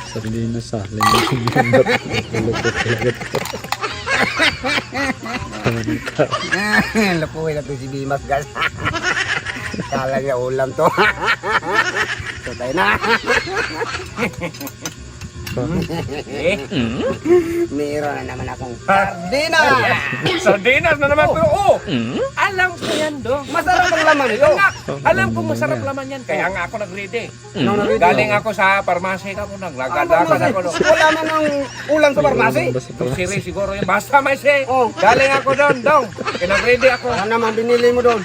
Sardinas ah. Lupot talaga to. Lupuin na to si Bimas, guys. Kala niya ulam to. So tayo na. Meron na naman akong sardinas. Sardinas na naman pero alam ko yan dong. Masarap ang laman ito. Alam ko masarap laman yan. Kaya nga ako nag-ready. Galing ako sa parmasi ka po. Naglagad ako doon. Wala man ang ulam sa parmasi. Siri siguro yun. Basta may si. Galing ako doon, dong. Kaya nag-ready ako. Ano naman binili mo doon?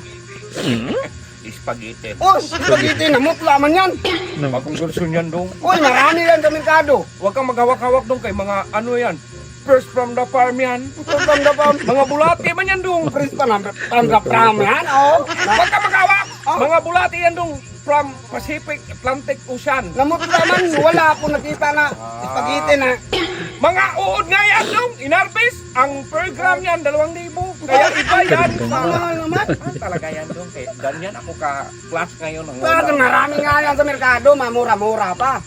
Spaghetti. Oh, spaghetti na mutla man yan. Bagong version yan dong. Uy, marami yan sa merkado. Huwag kang maghawak-hawak dong kay mga ano yan. First from the farm yan. Tanggap Mga bulati man yan dong. Prince pa na, tanggap yan. Oh, Huwag kang maghawak. Mga bulati yan dong. From Pacific Atlantic Ocean. namutla man, wala akong nakita na spaghetti na. Mga uod nga yan dong. Inarbis. Ang per gram yan, 2,000. Kaya iba yan. Mahal naman. Talaga yan dong. Kaya ganyan ako ka-class ngayon. Bakit marami nga yan sa merkado, mamura-mura pa.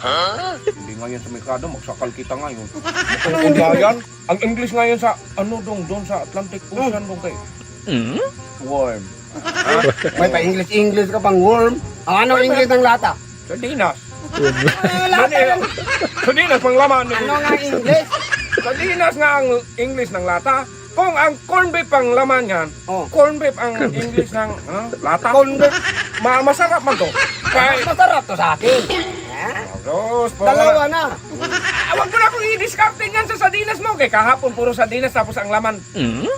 Hindi ngayon sa merkado, magsakal kita ngayon. Ano ba yan? Ang English ngayon sa, ano dong, doon sa Atlantic Ocean dong kay worm. May pa English ka pang worm. Ano English ng lata? Sardinas. Lata lang. Sardinas pang laman. Ano nga English? Sardinas nga ang English ng lata. Kung ang corn beef ang laman yan, corn beef ang English ng lata. Corn beef. Masarap man to. Kaya, Masarap to sa akin. Dalawa na. Huwag mo na akong i-discarding yan sa sardinas mo. Kaya kahapon puro sardinas tapos ang laman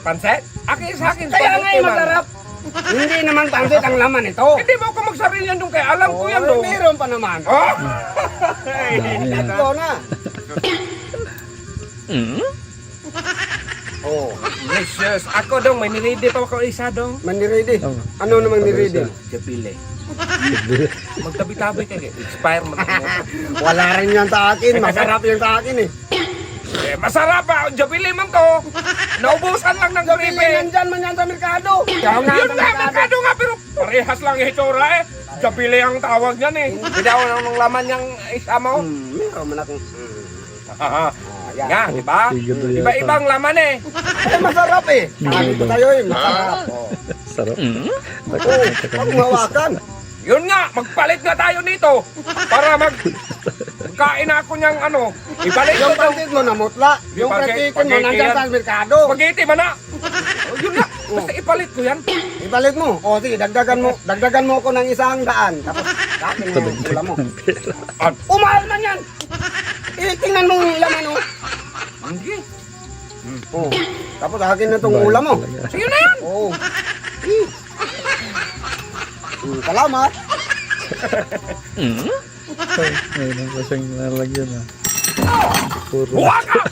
pansit. Akin sa akin. Kaya nga masarap. Hindi naman pansit ang laman ito. Hindi mo ako magsarili yan doon kaya alam ko yan doon. Meron pa naman. Oh! Tatlo na. Oh, Delicious. Ako dong, may niredy pa ako isa dong. maniridi. Ano namang niridi? Japile. Magtabi-tabi kayo. Expire mo. Wala rin yan sa akin. Masarap yan sa akin eh. Eh, masarap pa. Japile man to. Naubusan lang ng Sabili gripe. nandyan man yan sa merkado. Ikaw nga Yun sa nga, merkado nga, pero parehas lang yung itsura eh. Japile ang tawag niyan eh. Bidaw na ng laman niyang isa mo. Meron man akong... Nga, di ba? Iba-ibang laman eh. Ay, masarap eh. Sabi ko sa'yo eh, masarap. Sarap. Huwag mawakan. Yun nga, magpalit nga tayo nito. Para magkain ako niyang ano. Ibalik ko Yung daw. pansit mo namutla. Yung Spaghetti pratikin mo nandyan yan. sa merkado. Spaghetti man na. Yun nga, basta ipalit ko yan. Ibalit mo. O sige, dagdagan mo ko ng 100. Tapos, akin mo yung ulam mo. Umahal man yan. Tingnan mo yung laman mo. Hindi. Oh. Tapos akin na itong ulam mo. Sige na yan. Oo. Salamat. Ayun ang kasang nalagyan ah. Puro. Huwag ka!